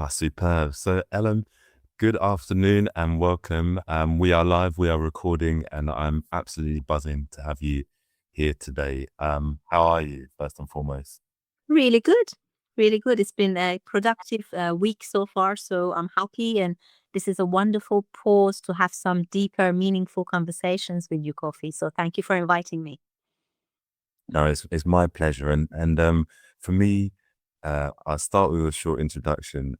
Superb. So, Ellen, good afternoon and welcome. We are live, we are recording, and I'm absolutely buzzing to have you here today. How are you, first and foremost? Really good. Really good. It's been a productive week so far. So I'm happy. And this is a wonderful pause to have some deeper, meaningful conversations with you, Kofi. So thank you for inviting me. No, it's my pleasure. And for me, I'll start with a short introduction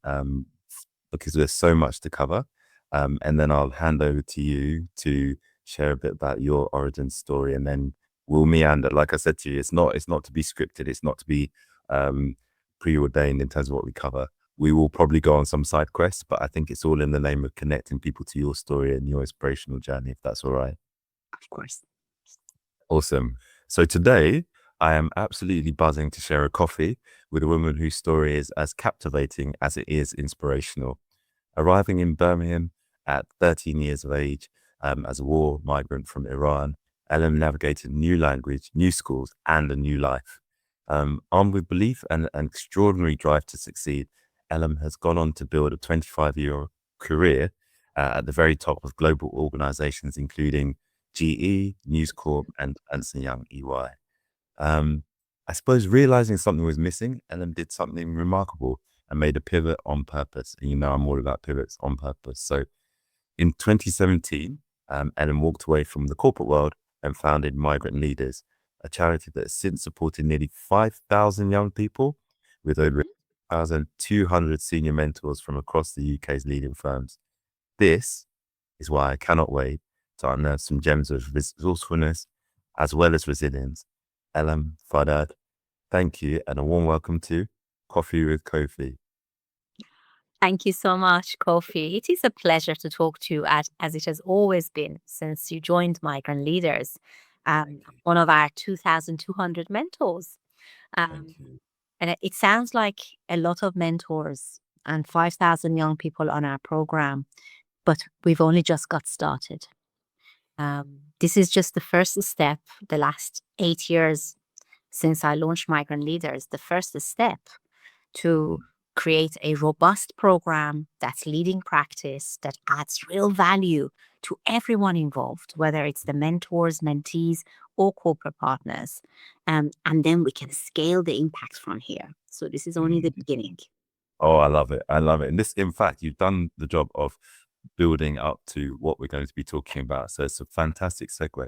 because there's so much to cover. And then I'll hand over to you to share a bit about your origin story, and then we'll meander. Like I said to you, it's not to be scripted. It's not to be um, preordained in terms of what we cover. We will probably go on some side quests, but I think it's all in the name of connecting people to your story and your inspirational journey, if that's all right. Of course. Awesome. So today, I am absolutely buzzing to share a coffee with a woman whose story is as captivating as it is inspirational. Arriving in Birmingham at 13 years of age as a war migrant from Iran, Elham navigated new language, new schools, and a new life. Armed with belief and an extraordinary drive to succeed, Elham has gone on to build a 25-year career at the very top of global organizations, including GE, News Corp, and Ernst& Young EY. I suppose realizing something was missing, Ellen did something remarkable and made a pivot on purpose. And I'm all about pivots on purpose. So in 2017, Ellen walked away from the corporate world and founded Migrant Leaders, a charity that has since supported nearly 5,000 young people with over Mhm. 1,200 senior mentors from across the UK's leading firms. This is why I cannot wait to unearth some gems of resourcefulness as well as resilience. Elham Fardad, thank you, and a warm welcome to Coffee with Kofi. Thank you so much, Kofi. It is a pleasure to talk to you as it has always been since you joined Migrant Leaders, Thank you. one of our 2,200 mentors. Thank Um, you. and it sounds like a lot of mentors and 5,000 young people on our program, but we've only just got started. This is just the first step, the last 8 years since I launched Migrant Leaders, the first step to Mhm. create a robust program that's leading practice, that adds real value to everyone involved, whether it's the mentors, mentees, or corporate partners. And then we can scale the impact from here. So this is only the Mhm. beginning. Oh, I love it. I love it. And this, in fact, you've done the job of building up to what we're going to be talking about. So it's a fantastic segue.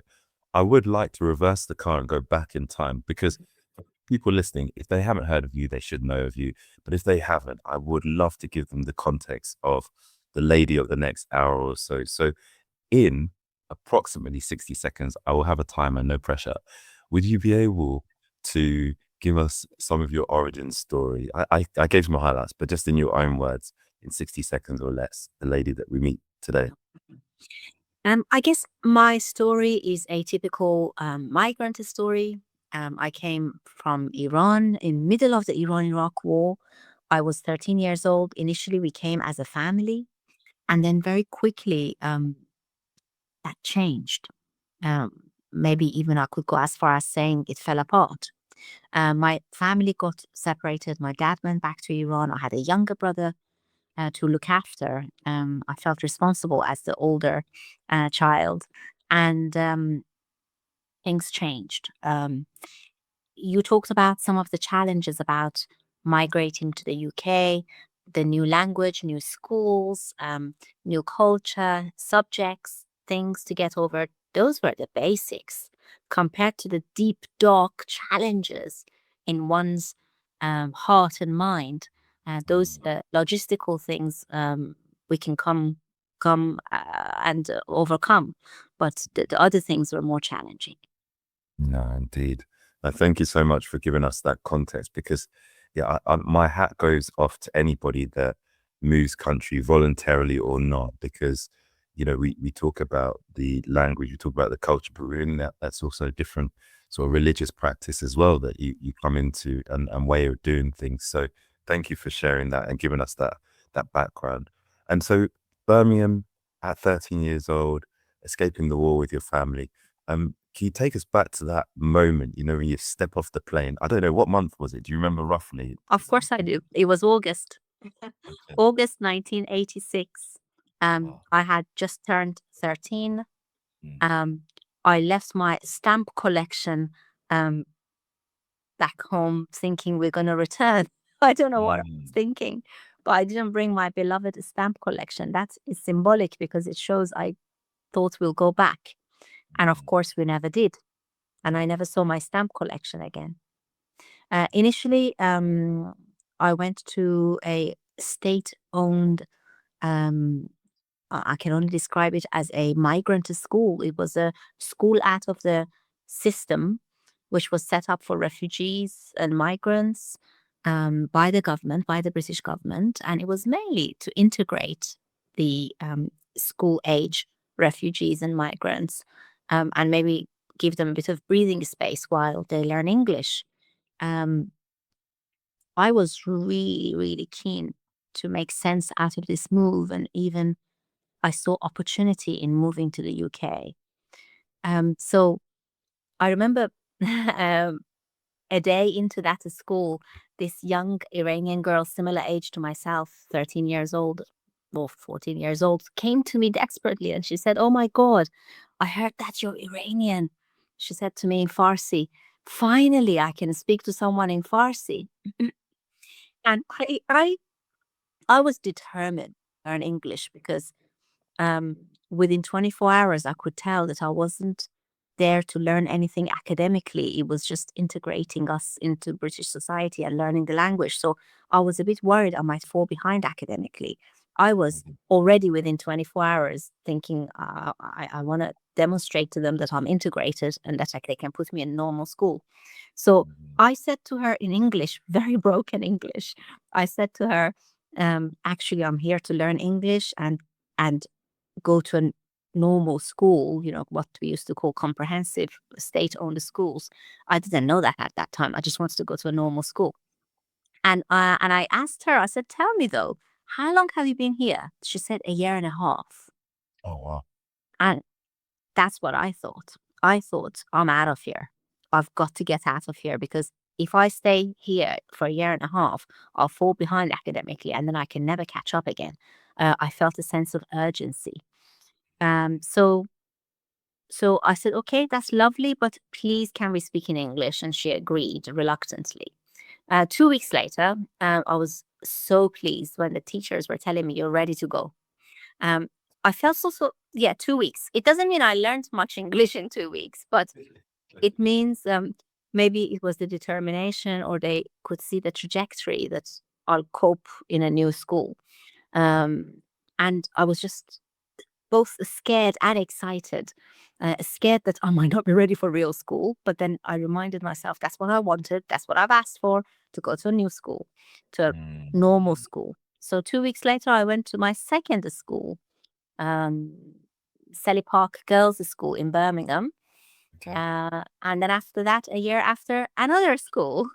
I would like to reverse the car and go back in time because people listening, if they haven't heard of you, they should know of you. But if they haven't, I would love to give them the context of the lady of the next hour or so. So in approximately 60 seconds, I will have a timer, no pressure. Would you be able to give us some of your origin story? I gave some highlights, but just in your own words, in 60 seconds or less, the lady that we meet today. I guess my story is a typical migrant story. I came from Iran in middle of the Iran-Iraq war. I was 13 years old. Initially, we came as a family, and then very quickly that changed. Maybe even I could go as far as saying it fell apart. My family got separated. My dad went back to Iran. I had a younger brother to look after. I felt responsible as the older child, and things changed. You talked about some of the challenges about migrating to the UK, the new language, new schools, new culture, subjects, things to get over. Those were the basics compared to the deep, dark challenges in one's heart and mind. Those logistical things we can come and overcome, but the other things were more challenging. No, indeed. Thank you so much for giving us that context because, yeah, my hat goes off to anybody that moves country voluntarily or not. Because, we talk about the language, we talk about the culture, but within that's also a different sort of religious practice as well that you come into and way of doing things. So, thank you for sharing that and giving us that background. And so, Birmingham at 13 years old, escaping the war with your family. Can you take us back to that moment, when you step off the plane? I don't know, what month was it? Do you remember roughly? Of course I do. It was August. Okay. August 1986. Wow. I had just turned 13. Mm. Um, I left my stamp collection um, back home thinking we're going to return. I don't know what I was Mm. thinking, but I didn't bring my beloved stamp collection. That is symbolic because it shows I thought we'll go back. And of Mm. course, we never did. And I never saw my stamp collection again. Initially, I went to a state owned, um, I can only describe it as a migrant school. It was a school out of the system, which was set up for refugees and migrants by the government, by the British government. And it was mainly to integrate the school age refugees and migrants and maybe give them a bit of breathing space while they learn English. Um, I was really, really keen to make sense out of this move. And even I saw opportunity in moving to the UK. So I remember um, a day into that school, this young Iranian girl, similar age to myself, 13 years old or 14 years old, came to me desperately and she said, "Oh my God, I heard that you're Iranian." She said to me in Farsi, "Finally, I can speak to someone in Farsi." And I was determined to learn English because um, within 24 hours, I could tell that I wasn't there to learn anything academically. It was just integrating us into British society and learning the language. So I was a bit worried I might fall behind academically. I was Mhm. already within 24 hours thinking I want to demonstrate to them that I'm integrated and that they can put me in normal school. So Mhm. I said to her in English, very broken English, I said to her, actually, I'm here to learn English and go to a normal school, what we used to call comprehensive state-owned schools. I didn't know that at that time. I just wanted to go to a normal school. And I asked her, I said, "Tell me though, how long have you been here?" She said, "A year and a half." Oh, wow. And that's what I thought. I thought, I'm out of here. I've got to get out of here because if I stay here for a year and a half, I'll fall behind academically and then I can never catch up again. I felt a sense of urgency. Um, so So I said, "Okay, that's lovely, but please can we speak in English?" And she agreed reluctantly. 2 weeks later, I was so pleased when the teachers were telling me, "You're ready to go." Um, I felt yeah, 2 weeks. It doesn't mean I learned much English in 2 weeks, but it means maybe it was the determination or they could see the trajectory that I'll cope in a new school. Um, and I was just both scared and excited. Scared that I might not be ready for real school, but then I reminded myself that's what I wanted, that's what I've asked for, to go to a new school, to a normal Mm. school. So 2 weeks later, I went to my second school, um, Selly Park Girls' School in Birmingham. Okay. And then after that, a year after, another school,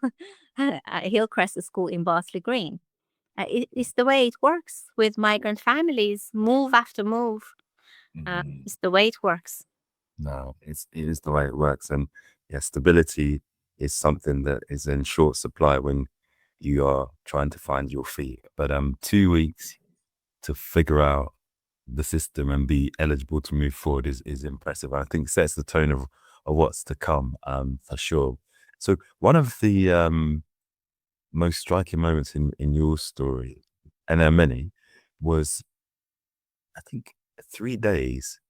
Hillcrest School in Bartley Green. It's the way it works with migrant families, move after move. Mhm. It's the way it works. No, it is the way it works, and yeah, stability is something that is in short supply when you are trying to find your feet. But 2 weeks to figure out the system and be eligible to move forward is impressive. I think sets the tone of what's to come, for sure. So one of the most striking moments in your story, and there are many, was I think 3 days.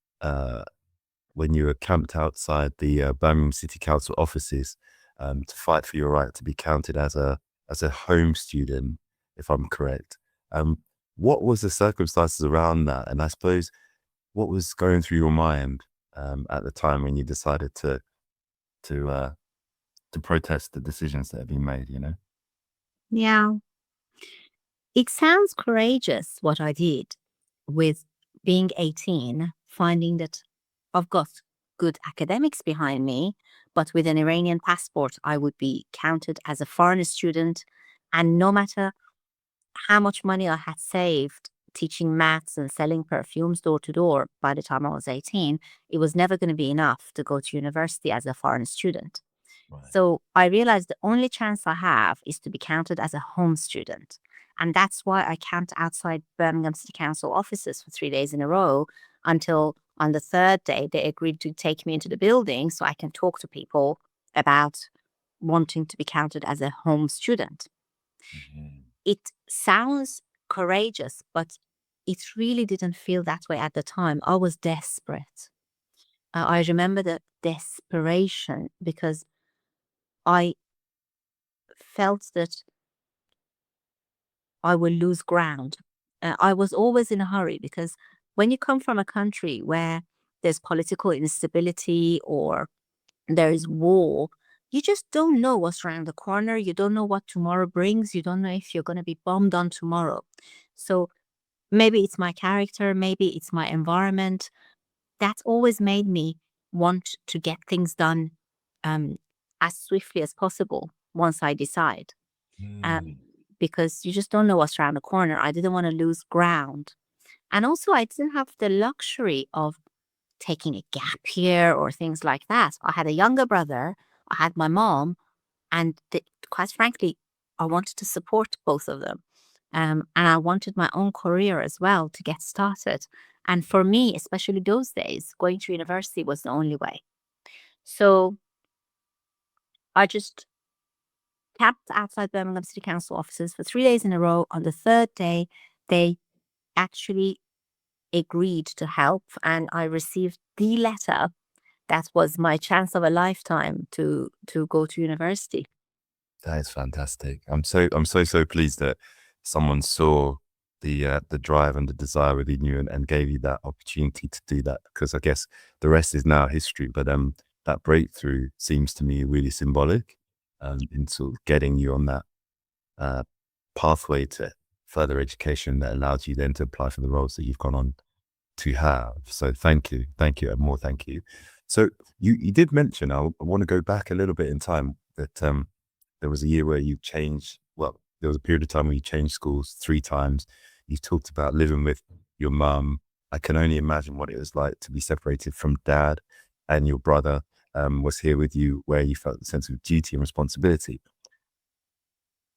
When you were camped outside the Birmingham City Council offices to fight for your right to be counted as a home student, if I'm correct. Um, what was the circumstances around that? And I suppose what was going through your mind at the time when you decided to uh, to protest the decisions that have been made? You know. Yeah. It sounds courageous what I did with being 18, finding that I've got good academics behind me, but with an Iranian passport, I would be counted as a foreign student. And no matter how much money I had saved teaching maths and selling perfumes door to door by the time I was 18, it was never going to be enough to go to university as a foreign student. Right. So I realized the only chance I have is to be counted as a home student. And that's why I camped outside Birmingham City Council offices for 3 days in a row until on the third day they agreed to take me into the building so I can talk to people about wanting to be counted as a home student. Mhm. It sounds courageous, but it really didn't feel that way at the time. I was desperate. I remember the desperation because I felt that I will lose ground. I was always in a hurry because when you come from a country where there's political instability or there is war, you just don't know what's around the corner. You don't know what tomorrow brings. You don't know if you're going to be bombed on tomorrow. So maybe it's my character, maybe it's my environment. That's always made me want to get things done um, as swiftly as possible once I decide. Um, Mm. because you just don't know what's around the corner. I didn't want to lose ground. And also, I didn't have the luxury of taking a gap year or things like that. I had a younger brother, I had my mom, and quite frankly, I wanted to support both of them. And I wanted my own career as well to get started. And for me, especially those days, going to university was the only way. So I just camped outside Birmingham City Council offices for 3 days in a row. On the third day, they actually agreed to help, and I received the letter that was my chance of a lifetime to go to university. That is fantastic. I'm so pleased that someone saw the drive and the desire within you and gave you that opportunity to do that, because I guess the rest is now history. But that breakthrough seems to me really symbolic in sort of getting you on that uh, pathway to further education that allows you then to apply for the roles that you've gone on to have. So thank you, and more thank you. So you did mention, I want to go back a little bit in time, that there was a year where you changed, well, there was a period of time where you changed schools 3 times. You talked about living with your mum. I can only imagine what it was like to be separated from dad, and your brother was here with you, where you felt a sense of duty and responsibility.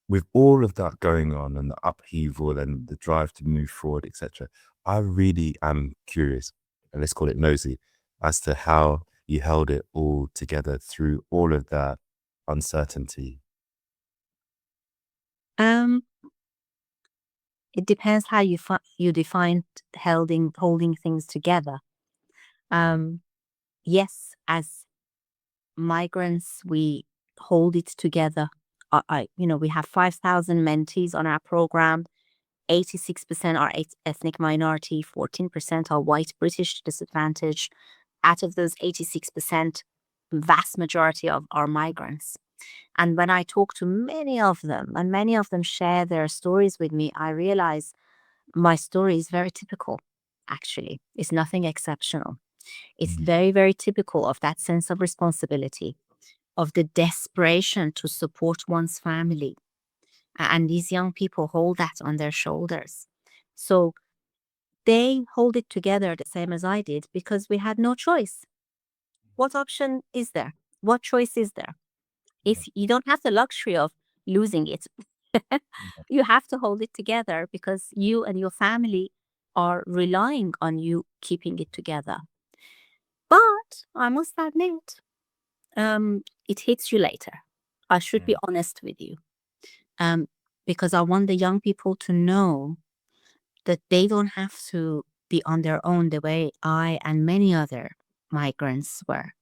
With all of that going on and the upheaval and the drive to move forward, etc., I really am curious, and let's call it nosy, as to how you held it all together through all of that uncertainty. Um, it depends how you define holding things together. Um, yes, as migrants, we hold it together. We have 5,000 mentees on our program. 86% are ethnic minority, 14% are white British disadvantaged. Out of those 86%, vast majority of are migrants. And when I talk to many of them, and many of them share their stories with me, I realize my story is very typical, actually. It's nothing exceptional. It's Mm. very, very typical of that sense of responsibility, of the desperation to support one's family. And these young people hold that on their shoulders. So they hold it together the same as I did because we had no choice. What option is there? What choice is there? If you don't have the luxury of losing it, you have to hold it together because you and your family are relying on you keeping it together. But I must admit, it hits you later. I should be Mm. honest with you, um, because I want the young people to know that they don't have to be on their own the way I and many other migrants were.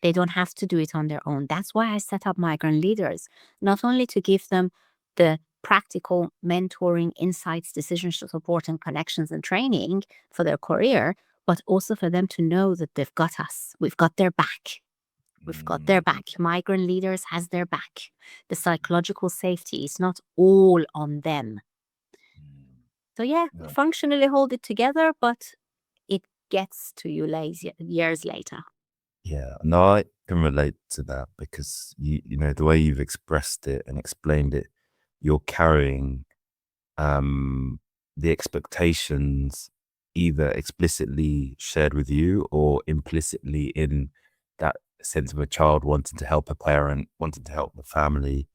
They don't have to do it on their own. That's why I set up Migrant Leaders, not only to give them the practical mentoring, insights, decisions support, and connections and training for their career, but also for them to know that they've got us. We've got their back. We've got their Mm. back. Migrant Leaders has their back. The psychological safety is not all on them. Mm. So yeah, we No. functionally hold it together, but it gets to you years later. Yeah, no, I can relate to that, because you know the way you've expressed it and explained it, you're carrying um, the expectations either explicitly shared with you or implicitly in that sense of a child wanting to help a parent, wanting to help the family.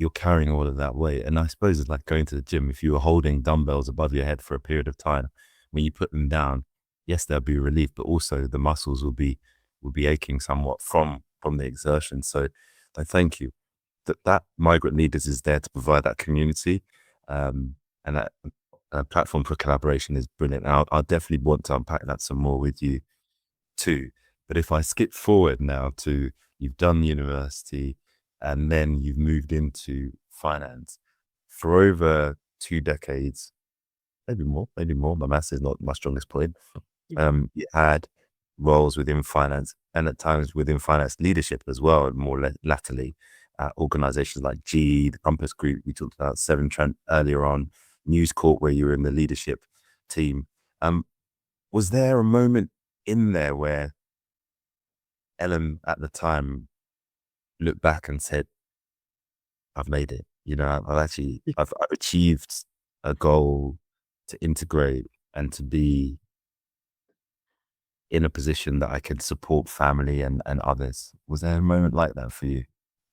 you're carrying all of that weight. And I suppose it's like going to the gym. If you were holding dumbbells above your head for a period of time, when you put them down, yes, there'll be relief, but also the muscles will be aching somewhat from the exertion. So I thank you. That Migrant Leaders is there to provide that community, and that platform for collaboration is brilliant. I'll definitely want to unpack that some more with you too. But if I skip forward now to you've done university and then you've moved into finance for over 2 decades, maybe more, maybe more. My maths is not my strongest point. You had roles within finance and at times within finance leadership as well, and more latterly at organizations like GE, the Compass Group, we talked about Severn Trent earlier on, News Corp, where you were in the leadership team. Was there a moment in there where Elham at the time looked back and said, I've made it, I've achieved a goal to integrate and to be in a position that I could support family and others? Was there a moment like that for you?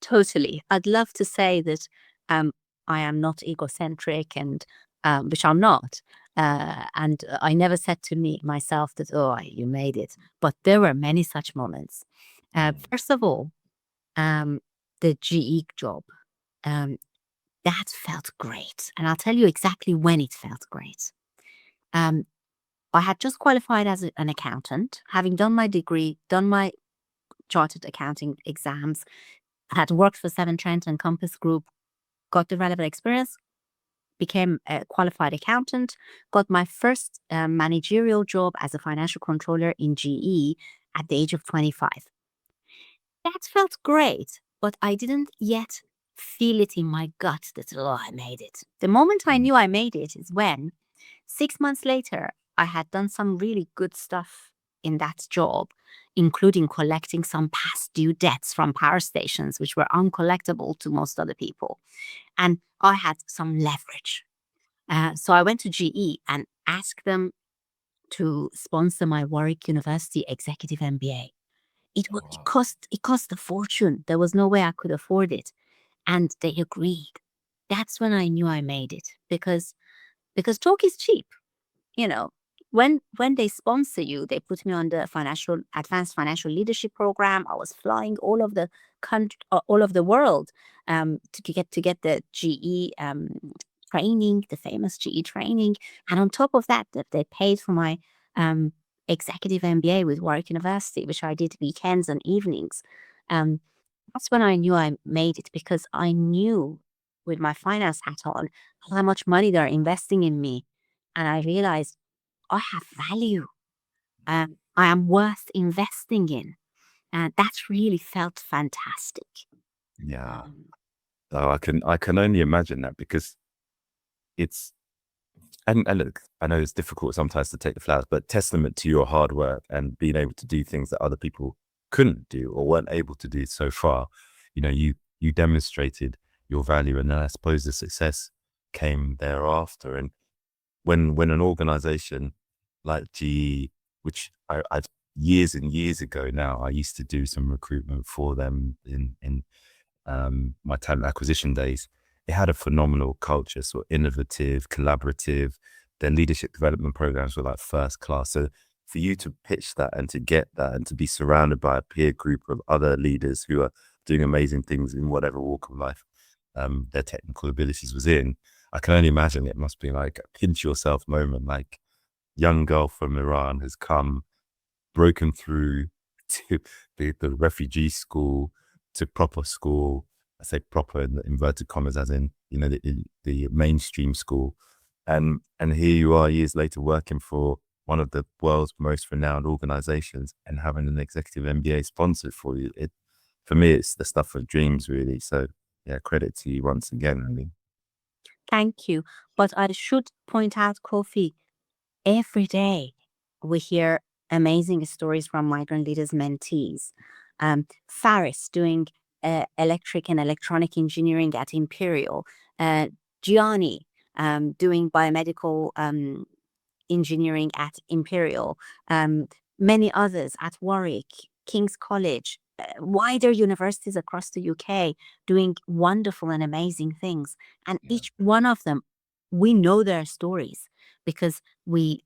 Totally. I'd love to say that I am not egocentric, and which I'm not. And I never said to myself that, oh, you made it. But there were many such moments. First of all, the GE job, um, that felt great. And I'll tell you exactly when it felt great. Um, I had just qualified as an accountant, having done my degree, done my chartered accounting exams, had worked for Severn Trent and Compass Group, got the relevant experience, became a qualified accountant, got my first managerial job as a financial controller in GE at the age of 25. That felt great, but I didn't yet feel it in my gut that, oh, I made it. The moment I knew I made it is when 6 months later, I had done some really good stuff in that job, including collecting some past due debts from power stations, which were uncollectible to most other people. And I had some leverage. So I went to GE and asked them to sponsor my Warwick University Executive MBA. Wow. It cost a fortune. There was no way I could afford it, and they agreed. That's when I knew I made it, because talk is cheap. You know, when they sponsor you, they put me on the financial advanced financial leadership program. I was flying all of the country, all of the world, to get the GE training, the famous GE training, and on top of that, they paid for my um, executive MBA with Warwick University, which I did weekends and evenings. Um, that's when I knew I made it, because I knew with my finance hat on how much money they're investing in me, and I realized I have value. I am worth investing in. And that really felt fantastic. Yeah. Um, Oh, I can only imagine that because it's and look, I know it's difficult sometimes to take the flowers, but testament to your hard work and being able to do things that other people couldn't do or weren't able to do so far. You demonstrated your value, and then I suppose the success came thereafter. And when an organization like GE, which I've years and years ago now, I used to do some recruitment for them in my talent acquisition days. It had a phenomenal culture, so innovative, collaborative. Their leadership development programs were like first class. So for you to pitch that and to get that and to be surrounded by a peer group of other leaders who are doing amazing things in whatever walk of life their technical abilities was in, I can only imagine it must be like a pinch yourself moment, like young girl from Iran has come, broken through to the refugee school, to proper school. I say proper in the inverted commas, as in, the mainstream school. And here you are years later working for one of the world's most renowned organizations and having an executive MBA sponsored for you. For me, it's the stuff of dreams, really. So yeah, credit to you once again. I mean, Thank you. But I should point out, Kofi, every day we hear amazing stories from migrant leaders mentees. Faris doing electric and electronic engineering at Imperial. Gianni doing biomedical engineering at Imperial. Many others at Warwick, King's College. wider universities across the UK doing wonderful and amazing things. And Yeah. each one of them, we know their stories because we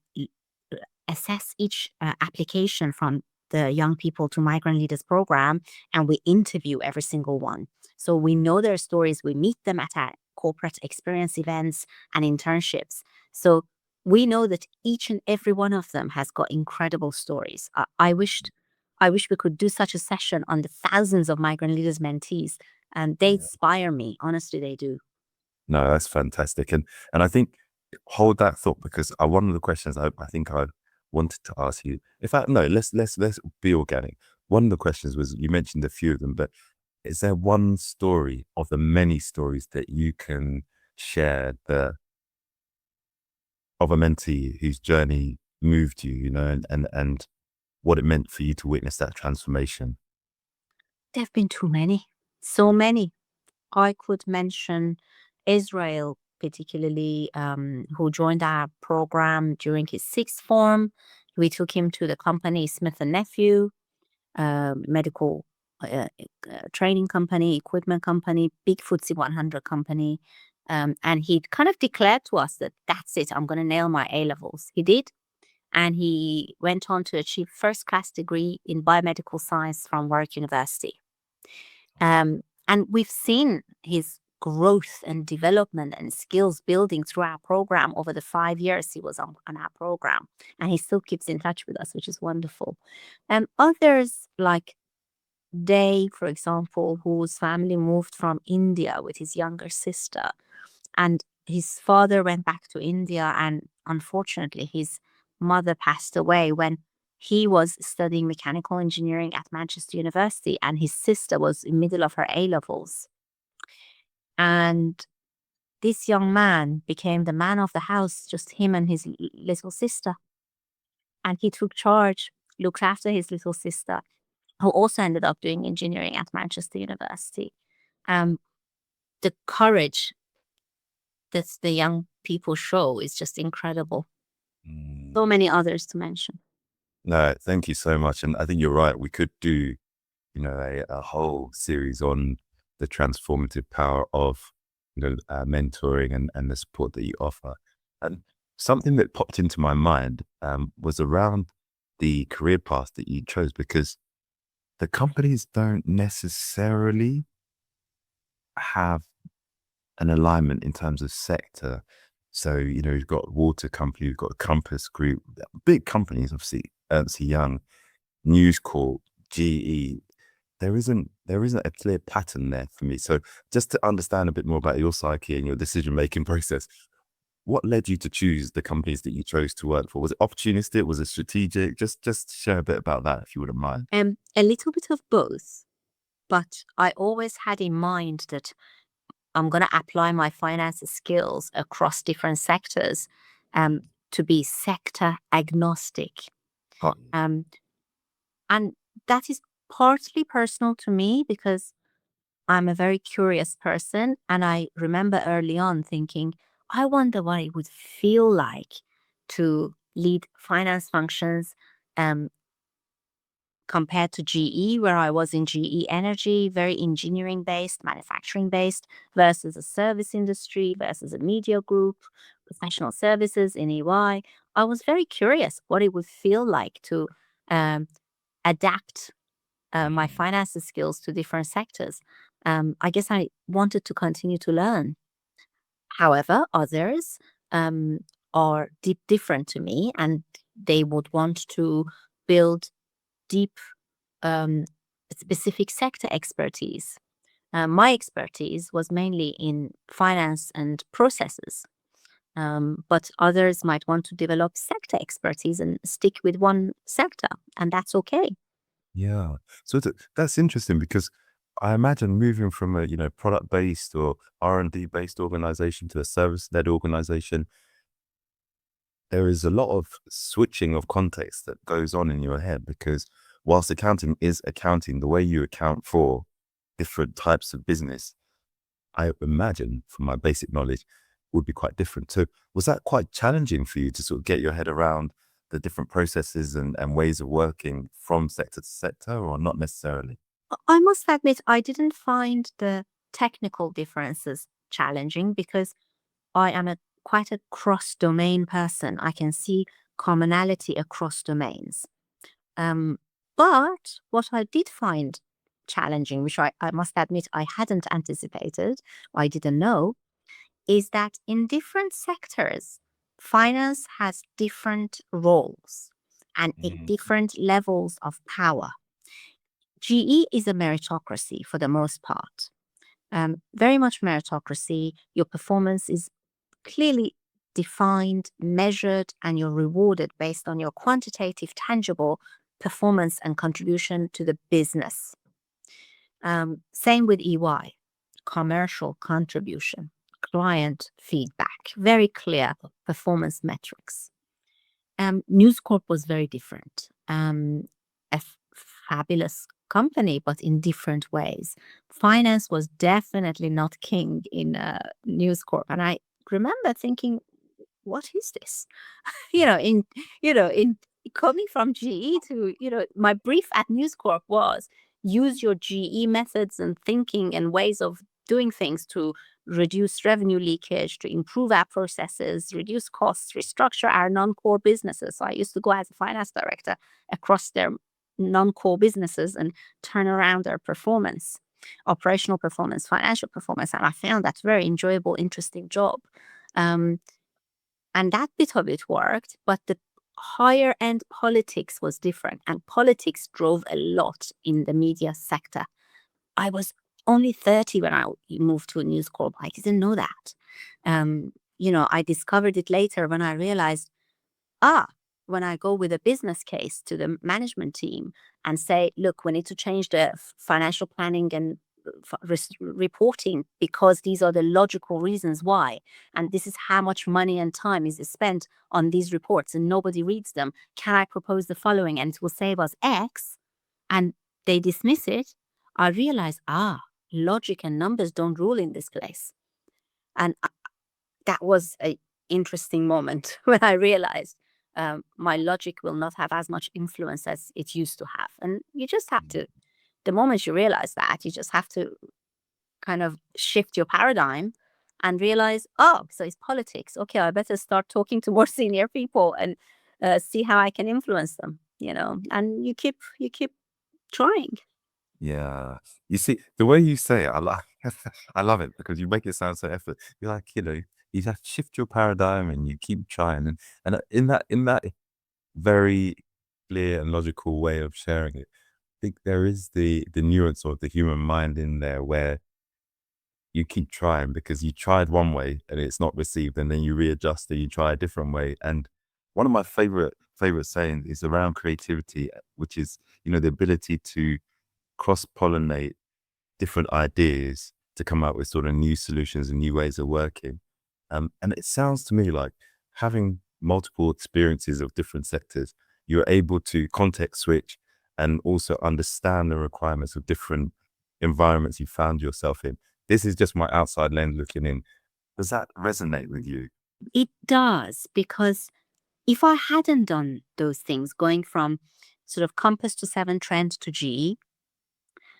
assess each application from the young people to Migrant Leaders program, and we interview every single one. So we know their stories. We meet them at our corporate experience events and internships. So we know that each and every one of them has got incredible stories. I wish we could do such a session on the thousands of Migrant Leaders mentees, and they Yeah. inspire me. Honestly, they do. No, that's fantastic. And I think hold that thought because one of the questions I think I wanted to ask you, in fact, no, let's be organic. One of the questions was you mentioned a few of them, but is there one story of the many stories that you can share of a mentee whose journey moved you, and what it meant for you to witness that transformation? There have been too many, so many. I could mention Israel, particularly, who joined our program during his sixth form. We took him to the company Smith and Nephew, medical training company, equipment company, big FTSE 100 company. And he kind of declared to us that that's it, I'm going to nail my A levels. He did. And he went on to achieve first class degree in biomedical science from Warwick University. And we've seen his growth and development and skills building through our program over the 5 years he was on our program. And he still keeps in touch with us, which is wonderful. Others like Day, for example, whose family moved from India with his younger sister. And his father went back to India, and unfortunately, his mother passed away when he was studying mechanical engineering at Manchester University, and his sister was in middle of her A levels. And this young man became the man of the house, just him and his little sister. And he took charge, looked after his little sister, who also ended up doing engineering at Manchester University. Um, the courage that the young people show is just incredible. Mm. So many others to mention. No, thank you so much. And I think you're right. We could do, a whole series on the transformative power of, mentoring and the support that you offer. And something that popped into my mind was around the career path that you chose, because the companies don't necessarily have an alignment in terms of sector. So, you've got water company, you've got Compass Group, big companies, obviously, Ernst Young, News Corp, GE. There isn't a clear pattern there for me. So just to understand a bit more about your psyche and your decision-making process, what led you to choose the companies that you chose to work for? Was it opportunistic? Was it strategic? Just share a bit about that, if you wouldn't mind. A little bit of both, but I always had in mind that I'm going to apply my finance skills across different sectors to be sector agnostic. Oh, Um, and that is partly personal to me because I'm a very curious person. And I remember early on thinking, I wonder what it would feel like to lead finance functions um, compared to GE, where I was in GE Energy, very engineering based, manufacturing based, versus a service industry, versus a media group, professional services in EY. I was very curious what it would feel like to um, adapt my finance skills to different sectors. I guess I wanted to continue to learn. However, others are different to me, and they would want to build deep um, specific sector expertise. My expertise was mainly in finance and processes, but others might want to develop sector expertise and stick with one sector, and that's okay. yeah. So that's interesting because I imagine moving from a, product-based or R&D-based organization to a service-led organization, there is a lot of switching of context that goes on in your head, because whilst accounting is accounting, the way you account for different types of business, I imagine, from my basic knowledge, would be quite different. So was that quite challenging for you to sort of get your head around the different processes and ways of working from sector to sector, or not necessarily? I must admit, I didn't find the technical differences challenging because I am quite a cross-domain person. I can see commonality across domains. Um, but what I did find challenging, which I must admit I hadn't anticipated, I didn't know, is that in different sectors, finance has different roles and Mm. different levels of power. GE is a meritocracy for the most part. Very much meritocracy. Your performance is clearly defined, measured, and you're rewarded based on your quantitative, tangible performance and contribution to the business. Same with EY, commercial contribution, client feedback, very clear performance metrics. News Corp was very different. Fabulous company, but in different ways. Finance was definitely not king in News Corp, and I remember thinking, "What is this?" you know, in in coming from GE to my brief at News Corp was use your GE methods and thinking and ways of doing things to reduce revenue leakage, to improve our processes, reduce costs, restructure our non-core businesses. So I used to go as a finance director across their non-core businesses and turn around their performance, operational performance, financial performance. And I found that very enjoyable, interesting job. Um, and that bit of it worked, but the higher end politics was different. And politics drove a lot in the media sector. I was only 30 when I moved to a News Corp. I didn't know that. I discovered it later when I realized, ah, when I go with a business case to the management team and say, look, we need to change the financial planning and reporting because these are the logical reasons why. And this is how much money and time is spent on these reports and nobody reads them. Can I propose the following? And it will save us X. And they dismiss it. I realize, logic and numbers don't rule in this place. And that was a interesting moment when I realized my logic will not have as much influence as it used to have. And you just have to, the moment you realize that, you just have to kind of shift your paradigm and realize, oh, so it's politics. Okay, I better start talking to more senior people and see how I can influence them. And you keep trying. Yeah. You see, the way you say it, I like I love it because you make it sound so effort. You're like, you have to shift your paradigm and you keep trying. And in that very clear and logical way of sharing it, I think there is the nuance of the human mind in there where you keep trying because you tried one way and it's not received, and then you readjust and you try a different way. And one of my favorite sayings is around creativity, which is, the ability to cross-pollinate different ideas to come up with sort of new solutions and new ways of working. And it sounds to me like having multiple experiences of different sectors, you're able to context switch and also understand the requirements of different environments you found yourself in. This is just my outside lens looking in. Does that resonate with you? It does, because if I hadn't done those things, going from sort of Compass to Seven Trend to GE,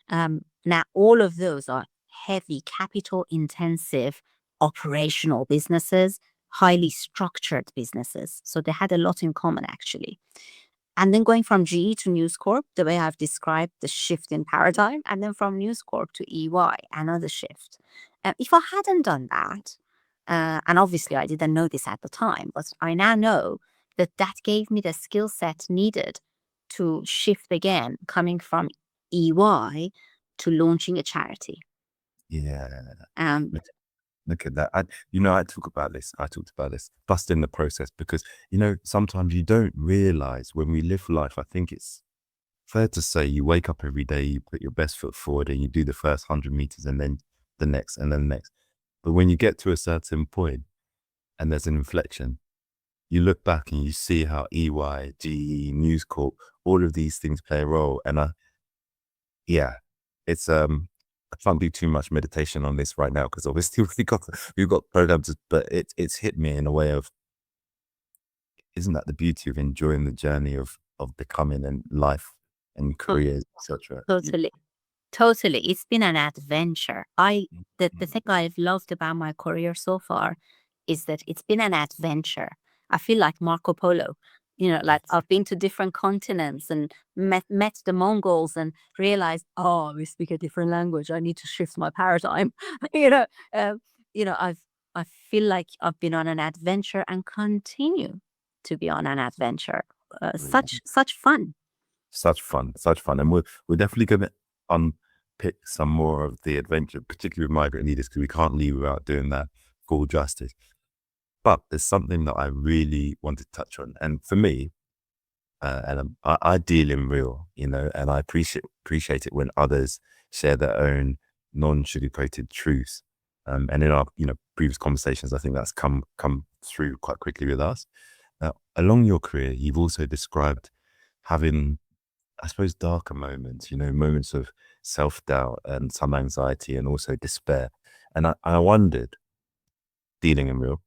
now all of those are heavy, capital intensive, operational businesses, highly structured businesses. So they had a lot in common, actually. And then going from GE to News Corp, the way I've described the shift in paradigm, and then from News Corp to EY, another shift. If I hadn't done that, and obviously I didn't know this at the time, but I now know that that gave me the skill set needed to shift again, coming from EY to launching a charity. Yeah. Um, Look at that. I talk about this. I talked about this, busting the process, because, sometimes you don't realize when we live life, I think it's fair to say you wake up every day, you put your best foot forward and you do the first 100 meters and then the next and then the next. But when you get to a certain point and there's an inflection, you look back and you see how EY, GE, News Corp, all of these things play a role. And yeah, it's I can't do too much meditation on this right now because obviously we've got programs, but it's hit me in a way of, isn't that the beauty of enjoying the journey of becoming and life and to- careers, etc. totally. Totally. It's been an adventure. The thing I've loved about my career so far is that it's been an adventure. I feel like Marco Polo. Like I've been to different continents and met the Mongols and realized, oh, we speak a different language. I need to shift my paradigm. you know, uh, I feel like I've been on an adventure and continue to be on an adventure. Such fun. Such fun, such fun. And we're definitely going to unpick some more of the adventure, particularly with Migrant Leaders, because we can't leave without doing that full justice. But there's something that I really want to touch on. And for me, and I deal in real, and I appreciate it when others share their own non-sugar-coated truths. And in our, previous conversations, I think that's come through quite quickly with us. Along your career, you've also described having, I suppose, darker moments, moments of self-doubt and some anxiety and also despair. And I wondered, dealing in real,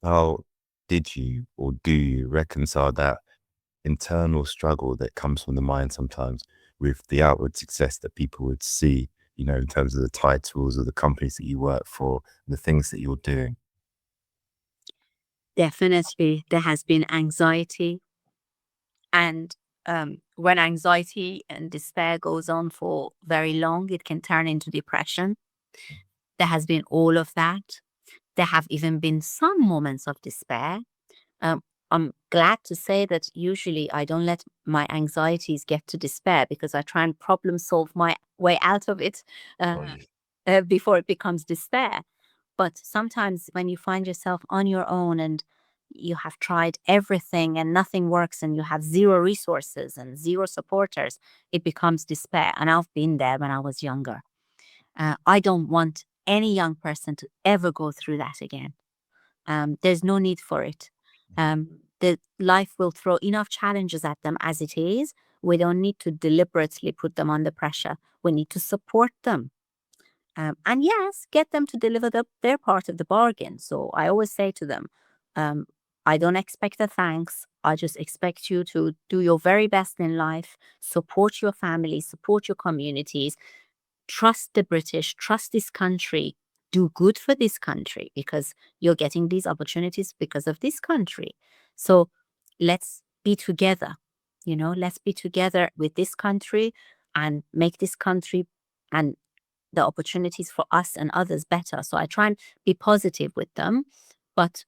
how did you or do you reconcile that internal struggle that comes from the mind sometimes with the outward success that people would see, in terms of the titles of the companies that you work for, the things that you're doing? Definitely, there has been anxiety. And when anxiety and despair goes on for very long, it can turn into depression. There has been all of that. There have even been some moments of despair. Um, I'm glad to say that usually I don't let my anxieties get to despair because I try and problem solve my way out of it uh, before it becomes despair. But sometimes when you find yourself on your own and you have tried everything and nothing works and you have zero resources and zero supporters, it becomes despair. And I've been there when I was younger. I don't want any young person to ever go through that again. There's no need for it. The life will throw enough challenges at them as it is. We don't need to deliberately put them under pressure. We need to support them. And yes, get them to deliver their part of the bargain. So I always say to them, um, I don't expect a thanks. I just expect you to do your very best in life, support your family, support your communities, trust the British, trust this country, do good for this country because you're getting these opportunities because of this country. So let's be together, let's be together with this country and make this country and the opportunities for us and others better. So I try and be positive with them, but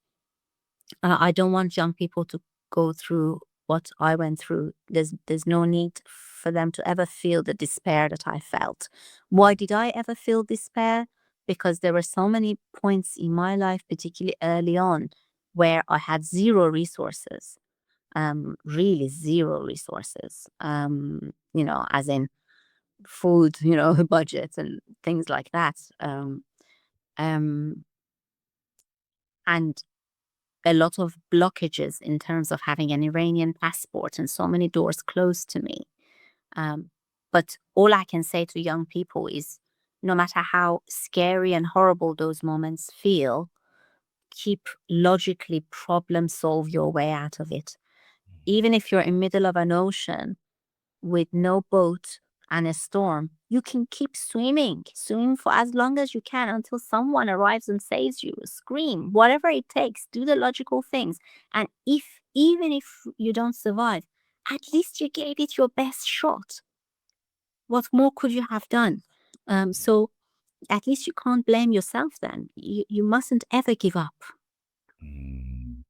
I don't want young people to go through what I went through. There's no need for them to ever feel the despair that I felt. Why did I ever feel despair? Because there were so many points in my life, particularly early on, where I had zero resources, really zero resources, as in food, budgets and things like that. Um, and a lot of blockages in terms of having an Iranian passport and so many doors closed to me. Um, but all I can say to young people is no matter how scary and horrible those moments feel, keep logically problem solve your way out of it. Even if you're in middle of an ocean, with no boat and a storm, you can keep swimming. Swim for as long as you can until someone arrives and saves you. Scream, whatever it takes, do the logical things. And even if you don't survive, at least you gave it your best shot. What more could you have done? So at least you can't blame yourself then. You mustn't ever give up. Mm.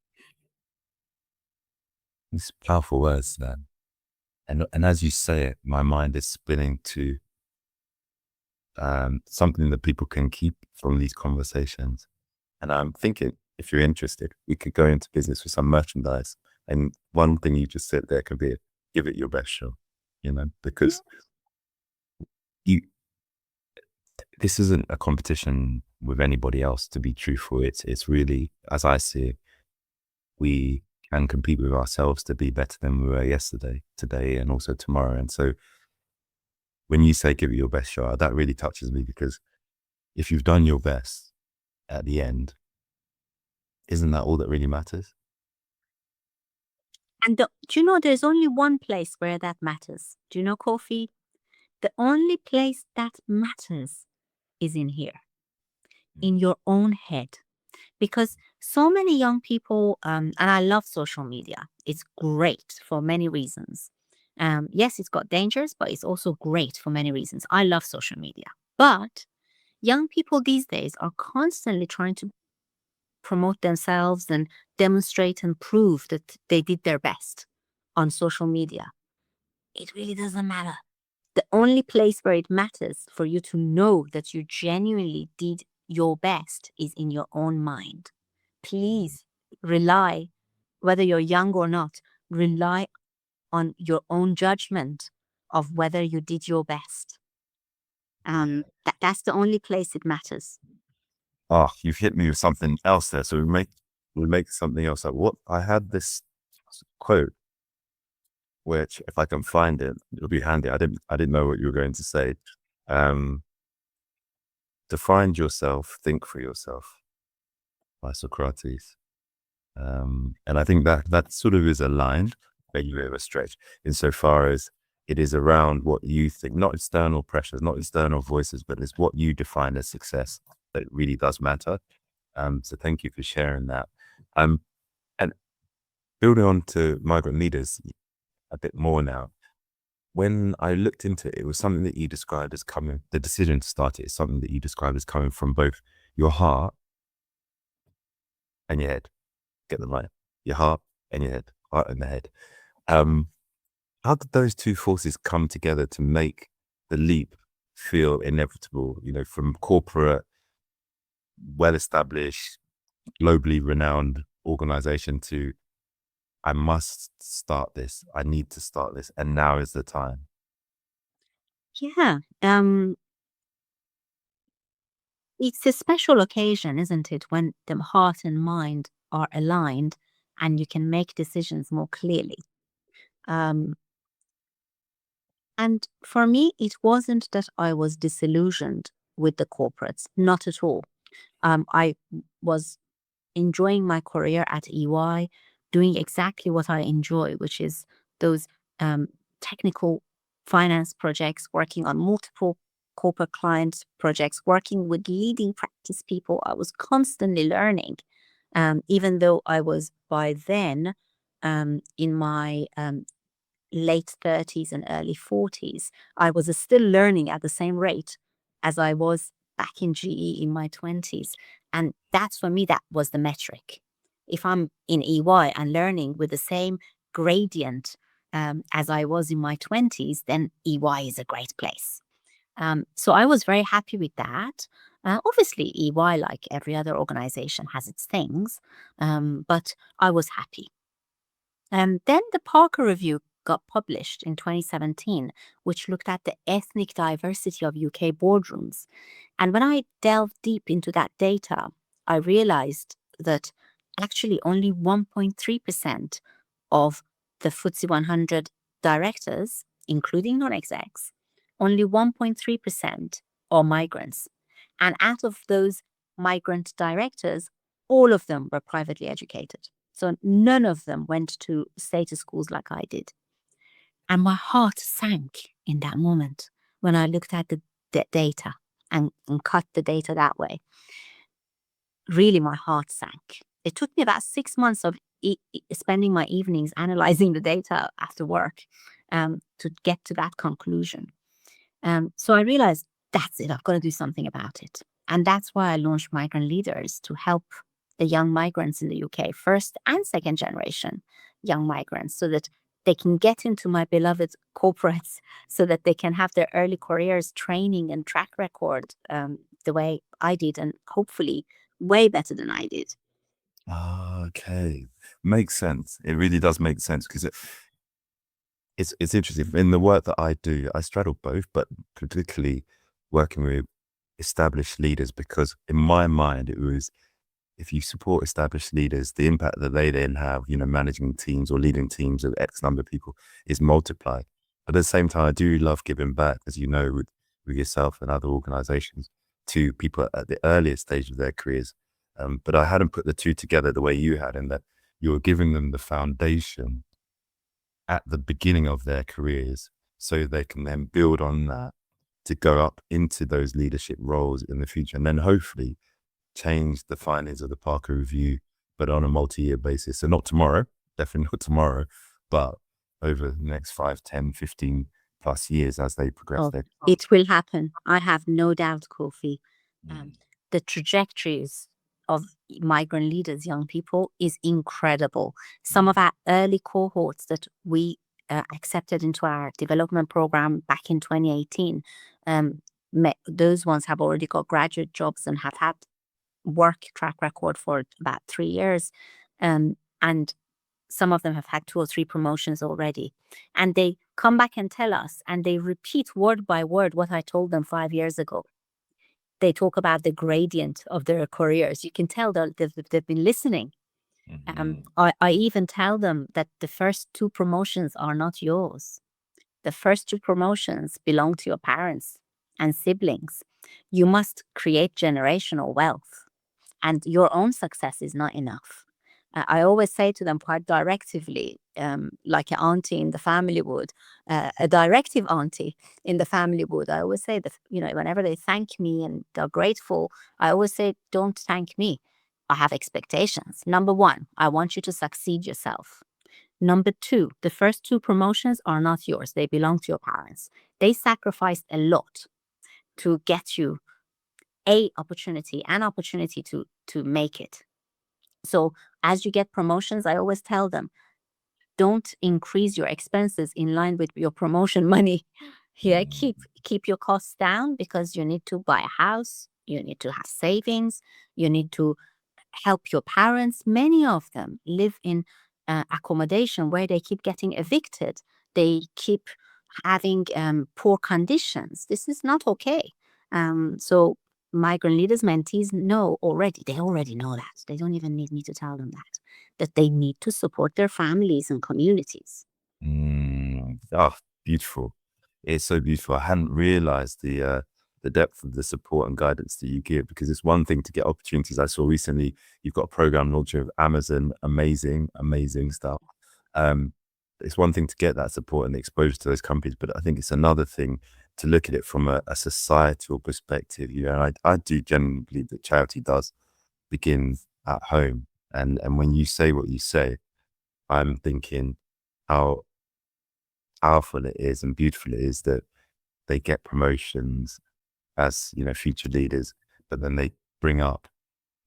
It's powerful words, man. And as you say it, my mind is spinning to something that people can keep from these conversations. And I'm thinking, if you're interested, we could go into business with some merchandise. And one thing you just said there could be, give it your best shot, because you, this isn't a competition with anybody else, to be truthful. It's really, as I see it, we can compete with ourselves to be better than we were yesterday, today, and also tomorrow. And so when you say give it your best shot, that really touches me, because if you've done your best at the end, isn't that all that really matters? And do you know there's only one place where that matters? Do you know, Kofi? The only place that matters is in here, in your own head. Because so many young people, and I love social media, it's great for many reasons. Yes, it's got dangers, but it's also great for many reasons. I love social media. But young people these days are constantly trying to promote themselves and demonstrate and prove that they did their best on social media. It really doesn't matter. The only place where it matters for you to know that you genuinely did your best is in your own mind. Please rely, whether you're young or not, rely on your own judgment of whether you did your best. That's the only place it matters. Oh, you've hit me with something else there. So we make something else up. What I had this quote, which if I can find it, it'll be handy. I didn't know what you were going to say. Um, to find yourself, think for yourself, by Socrates. And I think that sort of is aligned, maybe a bit of a stretch, insofar as it is around what you think, not external pressures, not external voices, but it's what you define as success that really does matter. So thank you for sharing that. And building on to Migrant Leaders a bit more now, when I looked into it, it was something that you described as coming, the decision to start it is something that you described as coming from both your heart and your head. Get the line. Your heart and your head, heart and the head. How did those two forces come together to make the leap feel inevitable, from corporate, well-established, globally renowned organization to I must start this, I need to start this, and now is the time? Yeah. It's a special occasion, isn't it, when the heart and mind are aligned and you can make decisions more clearly. Um, and for me, it wasn't that I was disillusioned with the corporates, not at all. I was enjoying my career at EY, doing exactly what I enjoy, which is those um, technical finance projects, working on multiple corporate client projects, working with leading practice people. I was constantly learning, even though I was by then in my late 30s and early 40s. I was still learning at the same rate as I was back in GE in my 20s. And that's for me, that was the metric. If I'm in EY and learning with the same gradient as I was in my 20s, then EY is a great place. So I was very happy with that. Obviously, EY, like every other organization, has its things, but I was happy. And then the Parker Review got published in 2017, which looked at the ethnic diversity of UK boardrooms. And when I delved deep into that data, I realized that actually only 1.3% of the FTSE 100 directors, including non execs, only 1.3% are migrants. And out of those migrant directors, all of them were privately educated. So none of them went to status schools like I did. And my heart sank in that moment when I looked at the data and cut the data that way. Really, my heart sank. It took me about 6 months of spending my evenings analyzing the data after work to get to that conclusion. So I realized that's it. I've got to do something about it. And that's why I launched Migrant Leaders to help the young migrants in the UK, first and second generation young migrants, so that they can get into my beloved corporates, so that they can have their early careers training and track record the way I did, and hopefully way better than I did. Okay. Makes sense. It really does make sense because it's interesting. In the work that I do, I straddle both, but particularly working with established leaders, because in my mind, it was if you support established leaders, the impact that they then have, managing teams or leading teams of X number of people is multiplied. But at the same time, I do love giving back, as you know, with yourself and other organizations to people at the earliest stage of their careers. But I hadn't put the two together the way you had, in that you're giving them the foundation at the beginning of their careers so they can then build on that to go up into those leadership roles in the future, and then hopefully change the findings of the Parker Review, but on a multi-year basis. So not tomorrow, definitely not tomorrow, but over the next 5, 10, 15 plus years as they progress Oh, their. it will happen. I have no doubt, Kofi. The trajectories of migrant leaders, young people, is incredible. Some of our early cohorts that we accepted into our development program back in 2018, those ones have already got graduate jobs and have had work track record for about 3 years. And some of them have had 2 or 3 promotions already. And they come back and tell us, and they repeat word by word what I told them 5 years ago. They talk about the gradient of their careers. You can tell that they've been listening. I even tell them that the first 2 promotions are not yours. The first 2 promotions belong to your parents and siblings. You must create generational wealth, and your own success is not enough. I always say to them quite directively, like an auntie in the family would, a directive auntie in the family would. I always say that, whenever they thank me and they're grateful, I always say, don't thank me. I have expectations. Number 1, I want you to succeed yourself. Number 2, the first 2 promotions are not yours. They belong to your parents. They sacrificed a lot to get you an opportunity to make it. So as you get promotions, I always tell them, don't increase your expenses in line with your promotion money. Yeah, keep your costs down, because you need to buy a house, you need to have savings, you need to help your parents. Many of them live in accommodation where they keep getting evicted. They keep having poor conditions. This is not okay. So migrant leaders mentees know already. They already know that. They don't even need me to tell them that they need to support their families and communities. Oh, beautiful. It's so beautiful. I hadn't realized the depth of the support and guidance that you give, because it's one thing to get opportunities. I saw recently you've got a program launcher of Amazon, amazing, amazing stuff. It's one thing to get that support and exposure to those companies, but I think it's another thing to look at it from a societal perspective. And I do genuinely believe that charity does begin at home. And when you say what you say, I'm thinking how powerful it is and beautiful it is that they get promotions as, future leaders, but then they bring up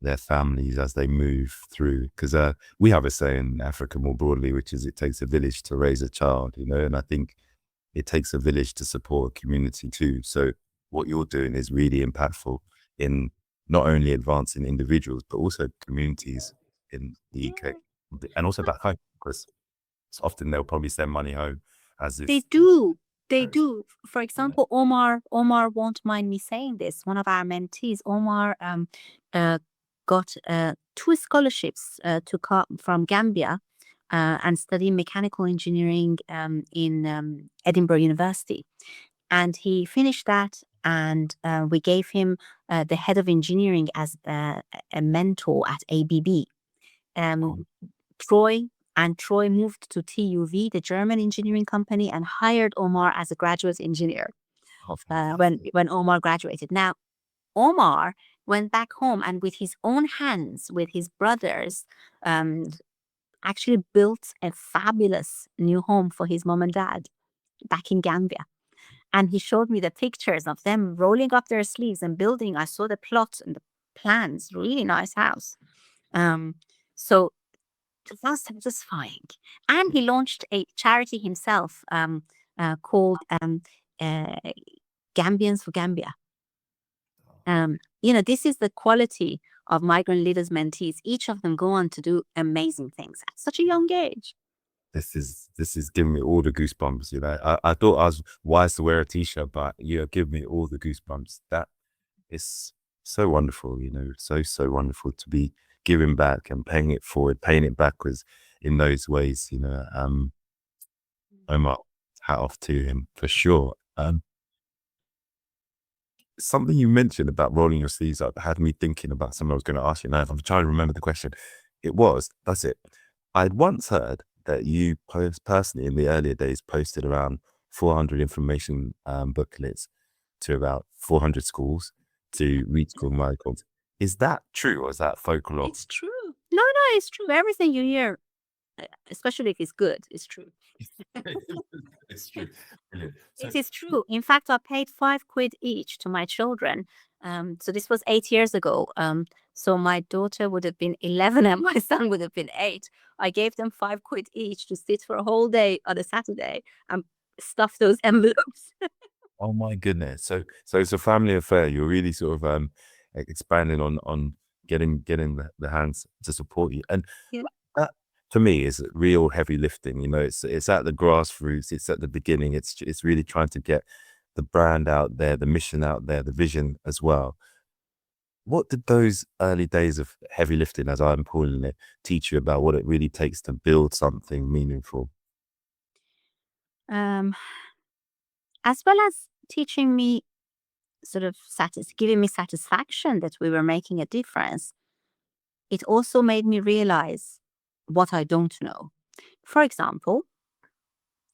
their families as they move through. Because we have a saying in Africa more broadly, which is, it takes a village to raise a child, and I think it takes a village to support a community too. So what you're doing is really impactful in not only advancing individuals, but also communities in the UK and also back home, because often they'll probably send money home as if They do. They do. For example, Omar won't mind me saying this. One of our mentees, Omar, got 2 scholarships to come from Gambia and study mechanical engineering in Edinburgh University. And he finished that, and we gave him the head of engineering as a mentor at ABB. Troy moved to TUV, the German engineering company, and hired Omar as a graduate engineer when Omar graduated. Now, Omar went back home and with his own hands, with his brothers, actually built a fabulous new home for his mom and dad back in Gambia. And he showed me the pictures of them rolling up their sleeves and building. I saw the plot and the plans, really nice house. So that's satisfying. And he launched a charity himself called Gambians for Gambia. This is the quality of migrant leaders mentees. Each of them go on to do amazing things at such a young age. This is giving me all the goosebumps. I thought I was wise to wear a t-shirt, but you're giving me all the goosebumps. That is so wonderful, so wonderful to be giving back and paying it forward, paying it backwards in those ways. Omar, hat off to him for sure. Something you mentioned about rolling your sleeves up had me thinking about something I was going to ask you. Now, I'm trying to remember the question. That's it. I'd once heard that you personally in the earlier days posted around 400 information booklets to about 400 schools to reach school migrants. Is that true or is that folklore? It's true. No, it's true. Everything you hear, especially if it's good, is true. It's true. Brilliant. So, It is true. In fact, I paid 5 quid each to my children. So this was 8 years ago. So my daughter would have been 11 and my son would have been 8. I gave them 5 quid each to sit for a whole day on a Saturday and stuff those envelopes. oh my goodness. So it's a family affair. You're really sort of expanding on getting the hands to support you. And Yeah. that for me is real heavy lifting. You know, it's at the grassroots, it's at the beginning, it's really trying to get the brand out there, the mission out there, the vision as well. What did those early days of heavy lifting, as I'm calling it, teach you about what it really takes to build something meaningful? Um, as well as teaching me sort of giving me satisfaction that we were making a difference, it also made me realize what I don't know. For example,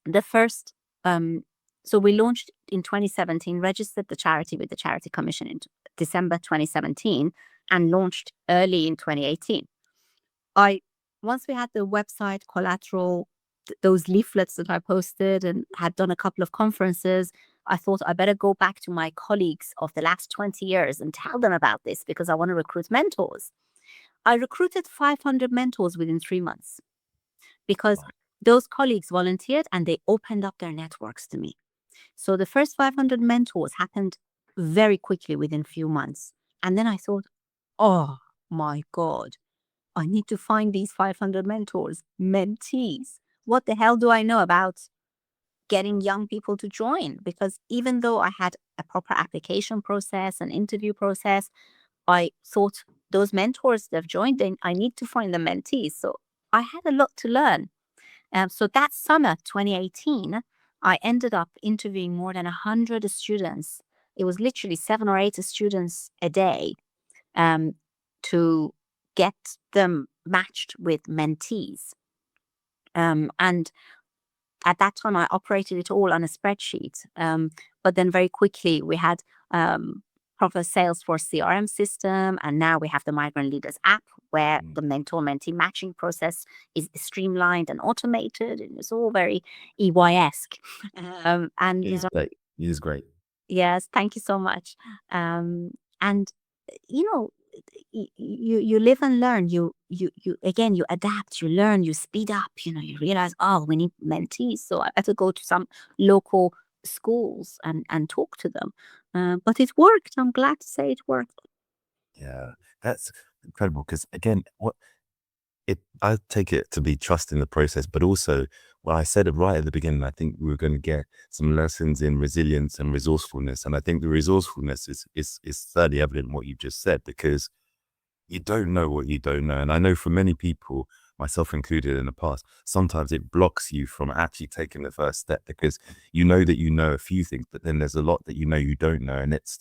the first, so we launched in 2017, registered the charity with the Charity Commission in December 2017, and launched early in 2018. Once we had the website collateral, those leaflets that I posted and had done a couple of conferences, I thought I better go back to my colleagues of the last 20 years and tell them about this because I want to recruit mentors. I recruited 500 mentors within 3 months because those colleagues volunteered and they opened up their networks to me. So the first 500 mentors happened very quickly within few months. And then I thought, oh my God, I need to find these 500 mentors, mentees. What the hell do I know about getting young people to join? Because even though I had a proper application process, an interview process, I thought those mentors that have joined, then I need to find the mentees. So I had a lot to learn. So that summer, 2018, I ended up interviewing more than 100 students. It was literally 7 or 8 students a day, um, to get them matched with mentees. And at that time, I operated it all on a spreadsheet. But then very quickly, we had proper Salesforce CRM system, and now we have the Migrant Leaders app, where the mentor-mentee matching process is streamlined and automated, and it's all very EY-esque. And It's great. It is great. yes, thank you so much. And you know, you live and learn. You again, you adapt, you learn, you speed up. You realize, oh, we need mentees, so I better go to some local schools and talk to them. But it worked. I'm glad to say it worked. Yeah, that's incredible. Because again, I take it to be trust in the process, but also, well, I said it right at the beginning. I think we were going to get some lessons in resilience and resourcefulness, and I think the resourcefulness is thoroughly evident in what you just said, because you don't know what you don't know, and I know for many people, myself included in the past, sometimes it blocks you from actually taking the first step because you know that you know a few things, but then there's a lot that you know you don't know, and it's,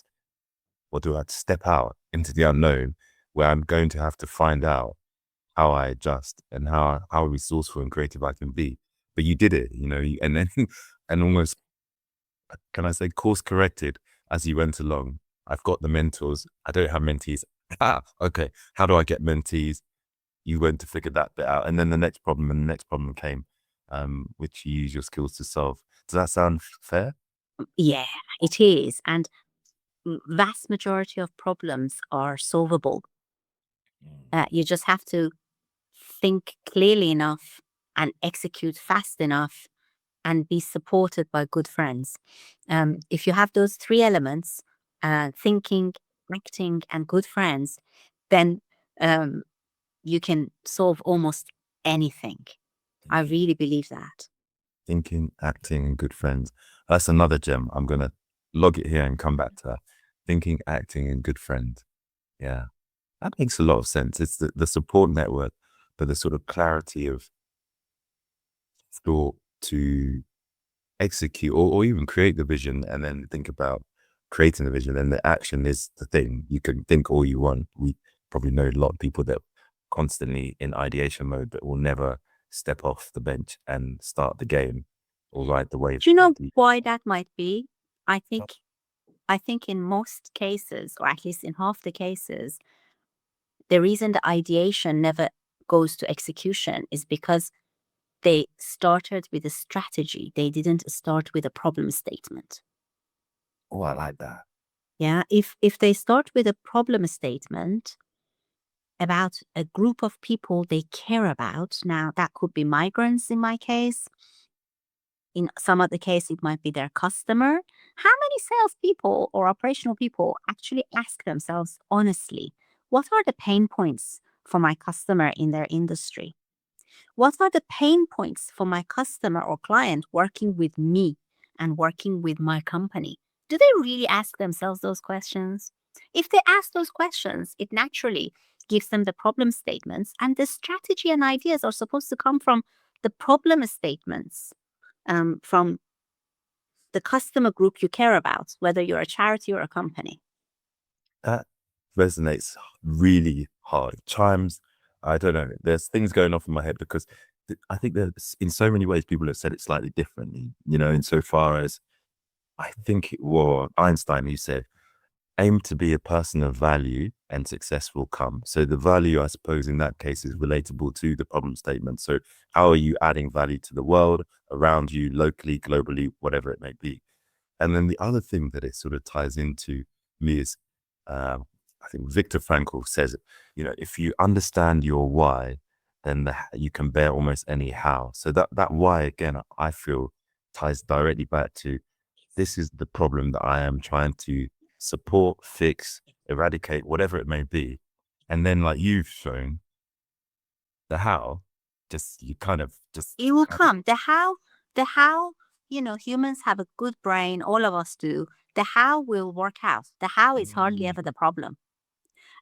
what do I step out into the unknown where I'm going to have to find out how I adjust and how resourceful and creative I can be. But you did it, and then and almost, can I say, course corrected as you went along. I've got the mentors. I don't have mentees. Okay. How do I get mentees? You went to figure that bit out, and then the next problem and the next problem came, which you use your skills to solve. Does that sound fair? Yeah, it is. And vast majority of problems are solvable. You just have to think clearly enough and execute fast enough and be supported by good friends. If you have those three elements, thinking, acting, and good friends, then um, you can solve almost anything. I really believe that. Thinking, acting, and good friends. That's another gem. I'm gonna log it here and come back to that. Thinking, acting, and good friend. Yeah, that makes a lot of sense. It's the support network, but the sort of clarity of thought to execute or even create the vision, and then think about creating the vision. And the action is the thing. You can think all you want. We probably know a lot of people that are constantly in ideation mode, but will never step off the bench and start the game. or ride the wave. Do you know why that might be? I think in most cases, or at least in half the cases, the reason the ideation never goes to execution is because they started with a strategy. They didn't start with a problem statement. Oh, I like that. Yeah. If they start with a problem statement about a group of people they care about, now that could be migrants in my case. In some other case, it might be their customer. How many salespeople or operational people actually ask themselves honestly, what are the pain points for my customer in their industry? What are the pain points for my customer or client working with me and working with my company? Do they really ask themselves those questions? If they ask those questions, it naturally gives them the problem statements, and the strategy and ideas are supposed to come from the problem statements, from the customer group you care about, whether you're a charity or a company. That resonates really hard. Chimes, I don't know. There's things going off in my head because I think that in so many ways people have said it slightly differently, insofar as I think it was Einstein who said, aim to be a person of value and success will come. So the value, I suppose, in that case is relatable to the problem statement. So how are you adding value to the world around you, locally, globally, whatever it may be? And then the other thing that it sort of ties into me is, I think Viktor Frankl says, if you understand your why, then you can bear almost any how. So that why, again, I feel ties directly back to this is the problem that I am trying to support, fix, eradicate, whatever it may be. And then like you've shown, the how, just you kind of just It will come. The how, humans have a good brain, all of us do. The how will work out. The how is hardly ever the problem.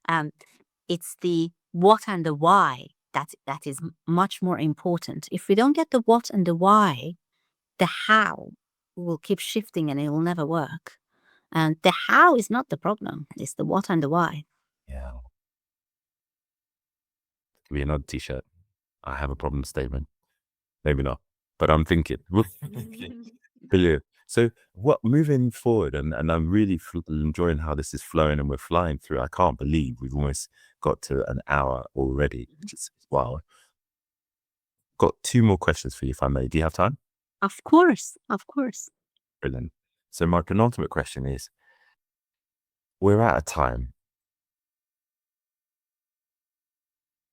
Um, it's the what and the why that is much more important. If we don't get the what and the why, the how will keep shifting and it will never work. And the how is not the problem. It's the what and the why. yeah. Be another t-shirt. I have a problem statement. Maybe not, but I'm thinking. Brilliant. So what moving forward, and I'm really enjoying how this is flowing and we're flying through. I can't believe we've almost got to an hour already, which is wow. Got two more questions for you, if I may. Do you have time? Of course, of course. Brilliant. So my penultimate question is, we're at a time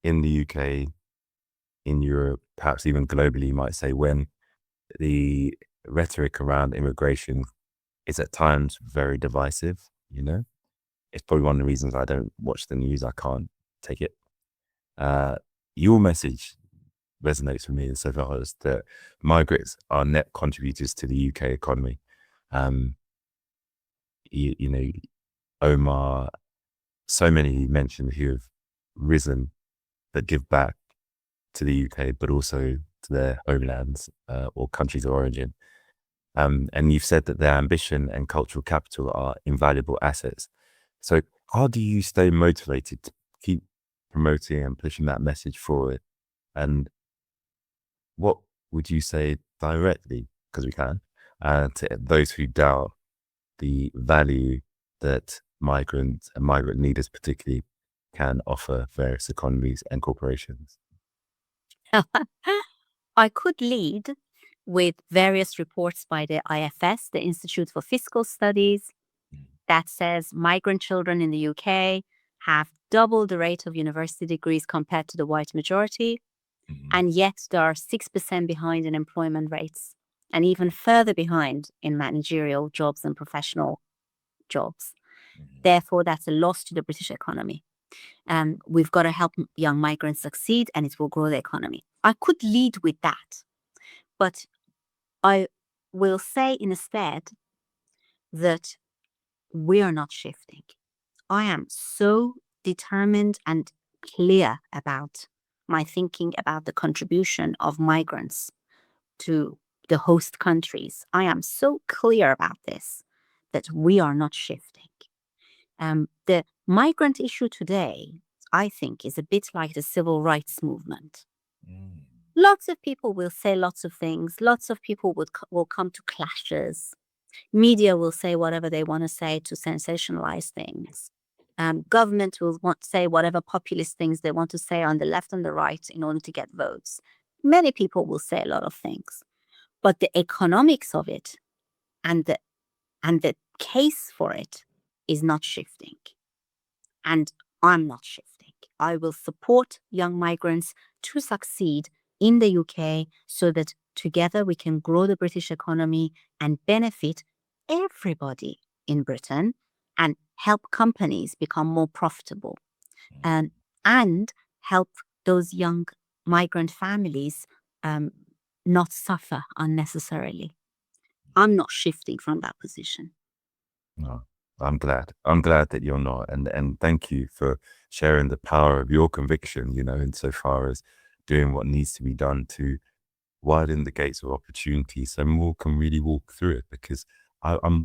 in the UK, in Europe, perhaps even globally, you might say, when the rhetoric around immigration is at times very divisive, It's probably one of the reasons I don't watch the news. I can't take it. Your message resonates with me insofar as that migrants are net contributors to the UK economy. Um, you know, Omar, so many you mentioned who have risen that give back to the UK, but also to their homelands or countries of origin. And you've said that their ambition and cultural capital are invaluable assets. So how do you stay motivated to keep promoting and pushing that message forward? And what would you say directly, because we can, to those who doubt the value that migrants and migrant leaders particularly can offer various economies and corporations? I could lead with various reports by the IFS, the Institute for Fiscal Studies, that says migrant children in the UK have double the rate of university degrees compared to the white majority, and yet they are 6% behind in employment rates and even further behind in managerial jobs and professional jobs. Therefore, that's a loss to the British economy. We've got to help young migrants succeed, and it will grow the economy. I could lead with that, but I will say instead that we are not shifting. I am so determined and clear about my thinking about the contribution of migrants to the host countries. I am so clear about this that we are not shifting. The migrant issue today, I think, is a bit like the civil rights movement. Lots of people will say lots of things. Lots of people will come to clashes. Media will say whatever they want to say to sensationalize things. Government will want to say whatever populist things they want to say on the left and the right in order to get votes. Many people will say a lot of things, but the economics of it and the case for it is not shifting. And I'm not shifting. I will support young migrants to succeed in the UK so that together we can grow the British economy and benefit everybody in Britain and help companies become more profitable and and help those young migrant families um, not suffer unnecessarily. I'm not shifting from that position. No, I'm glad. I'm glad that you're not. And thank you for sharing the power of your conviction, insofar as doing what needs to be done to widen the gates of opportunity so more can really walk through it. Because I'm,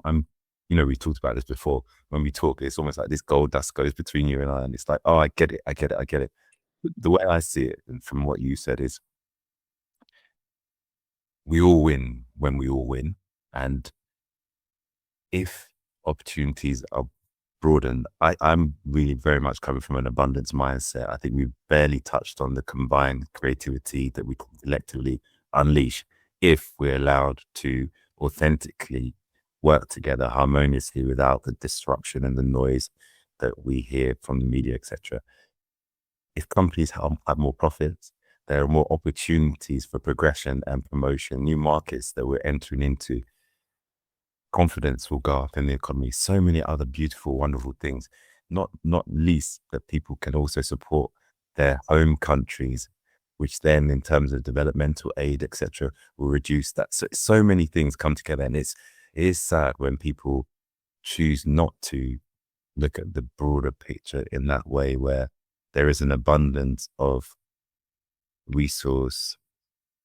we talked about this before. When we talk, it's almost like this gold dust goes between you and I, and it's like, oh, I get it, I get it, I get it. The way I see it, and from what you said, is we all win when we all win. And if opportunities are broadened, I'm really very much coming from an abundance mindset. I think we've barely touched on the combined creativity that we can collectively unleash if we're allowed to authentically work together harmoniously without the disruption and the noise that we hear from the media, etc. If companies have more profits, there are more opportunities for progression and promotion, new markets that we're entering into. Confidence will go up in the economy. So many other beautiful, wonderful things, not least that people can also support their home countries, which then in terms of developmental aid, etc., will reduce that. So many things come together, and it is sad when people choose not to look at the broader picture in that way, where there is an abundance of resource,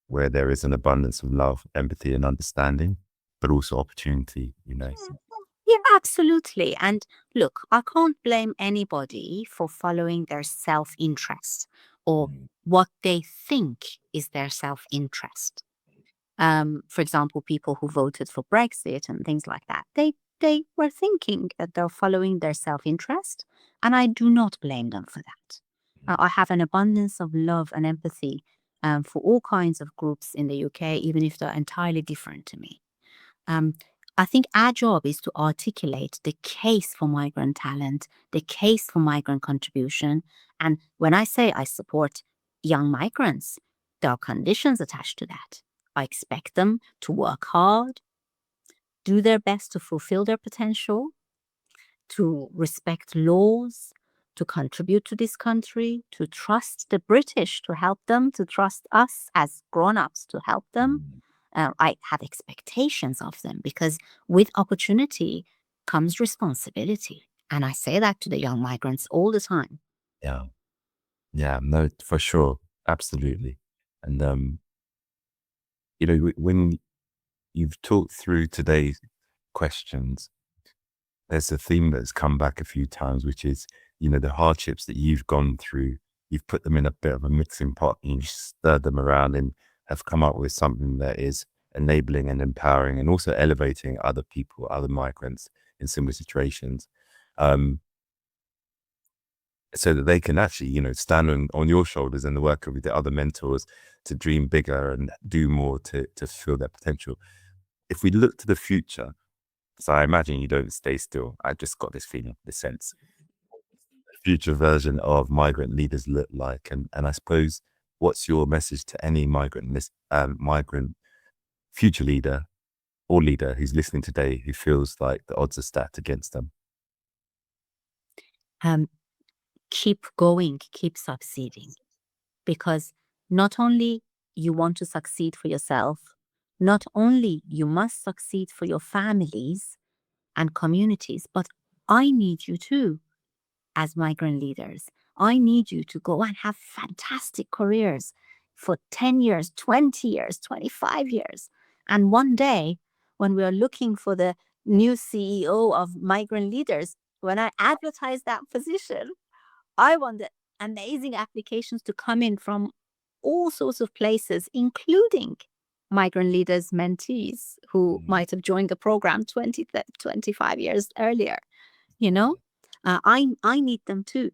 where there is an abundance of love, empathy, and understanding, but also opportunity. Yeah, absolutely. And look, I can't blame anybody for following their self interest or what they think is their self interest. For example, people who voted for Brexit and things like that, they were thinking that they're following their self interest, and I do not blame them for that. I have an abundance of love and empathy for all kinds of groups in the UK, even if they're entirely different to me. Um, I think our job is to articulate the case for migrant talent, the case for migrant contribution. And when I say I support young migrants, there are conditions attached to that. I expect them to work hard, do their best to fulfill their potential, to respect laws, to contribute to this country, to trust the British to help them, to trust us as grown ups to help them. I have expectations of them because with opportunity comes responsibility. And I say that to the young migrants all the time. Yeah. Yeah, no, for sure. Absolutely. And, when you've talked through today's questions, there's a theme that's come back a few times, which is, the hardships that you've gone through, you've put them in a bit of a mixing pot and you stirred them around and have come up with something that is enabling and empowering and also elevating other people, other migrants in similar situations. Um, so that they can actually, stand on your shoulders and the work with the other mentors to dream bigger and do more to fulfill their potential. If we look to the future, so I imagine you don't stay still. I just got this feeling, this sense. Future version of migrant leaders look like, and I suppose, what's your message to any migrant future leader or leader who's listening today who feels like the odds are stacked against them? Um, Keep going, keep succeeding. Because not only you want to succeed for yourself, not only you must succeed for your families and communities, but I need you too as migrant leaders. I need you to go and have fantastic careers for 10 years, 20 years, 25 years. And one day, when we are looking for the new CEO of Migrant Leaders, when I advertise that position, I want the amazing applications to come in from all sorts of places, including migrant leaders mentees who might have joined the program 25 years earlier. You know, I need them too.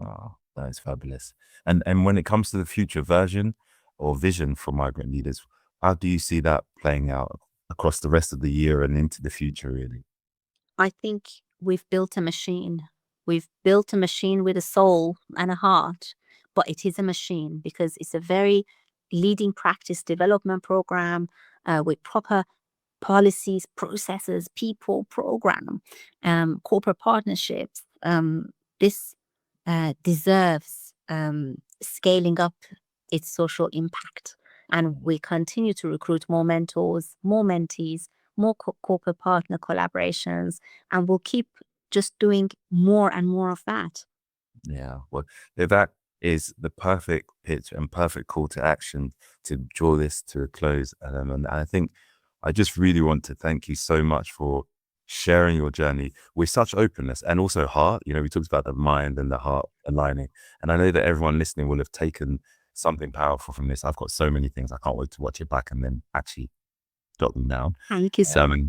Oh, that is fabulous. And when it comes to the future version or vision for migrant leaders, how do you see that playing out across the rest of the year and into the future, really? I think we've built a machine. We've built a machine with a soul and a heart, but it is a machine because it's a very leading practice development program with proper policies, processes, people, program, corporate partnerships. This deserves scaling up its social impact. And we continue to recruit more mentors, more mentees, more corporate partner collaborations, and we'll keep just doing more and more of that. Yeah, well, that is the perfect pitch and perfect call to action to draw this to a close. And I think I just really want to thank you so much for sharing your journey with such openness and also heart. You know, we talked about the mind and the heart aligning. And I know that everyone listening will have taken something powerful from this. I've got so many things. I can't wait to watch it back and then actually jot them down. Thank you so much.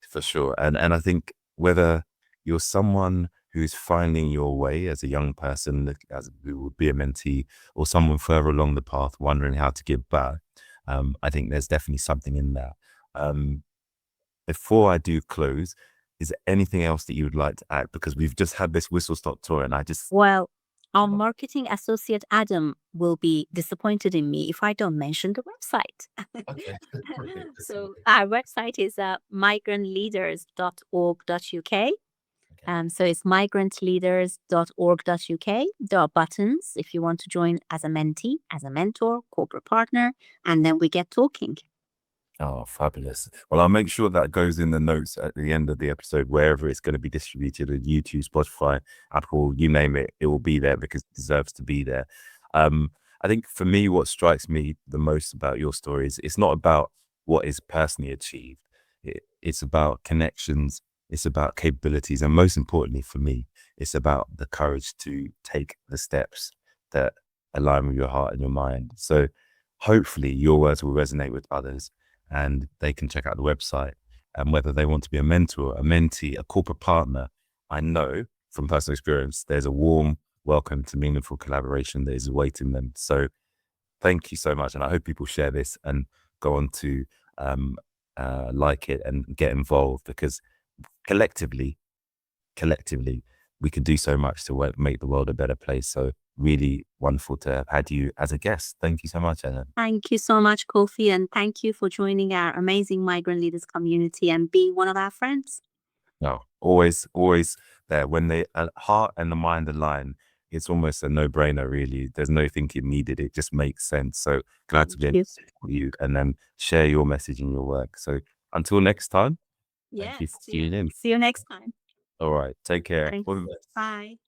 For sure. And I think whether you're someone who's finding your way as a young person, as who would be a mentee, or someone further along the path wondering how to give back, I think there's definitely something in that. Before I do close, is there anything else that you would like to add? Because we've just had this whistle stop tour, and I just Well, our marketing associate Adam will be disappointed in me if I don't mention the website. okay. So our website is migrantleaders.org.uk. So it's migrantleaders.org.uk. There are buttons if you want to join as a mentee, as a mentor, corporate partner, and then we get talking. Oh, fabulous. Well, I'll make sure that goes in the notes at the end of the episode, wherever it's going to be distributed on YouTube, Spotify, Apple, you name it, it will be there because it deserves to be there. I think for me, what strikes me the most about your story is it's not about what is personally achieved. It's about connections. It's about capabilities. And most importantly for me, it's about the courage to take the steps that align with your heart and your mind. So hopefully your words will resonate with others and they can check out the website. And whether they want to be a mentor, a mentee, a corporate partner, I know from personal experience, there's a warm welcome to meaningful collaboration that is awaiting them. So thank you so much. And I hope people share this and go on to like it and get involved, because collectively, we can do so much to make the world a better place. So really wonderful to have had you as a guest. Thank you so much, Ellen. Thank you so much, Kofi, and thank you for joining our amazing migrant leaders community and being one of our friends. No, always there. When the heart and the mind align, it's almost a no-brainer, really. There's no thinking needed. It just makes sense. So glad to be able to sit with you and then share your message and your work. So until next time, thank you for tuning in. See you next time. All right, take care. Thanks. All the best. Bye.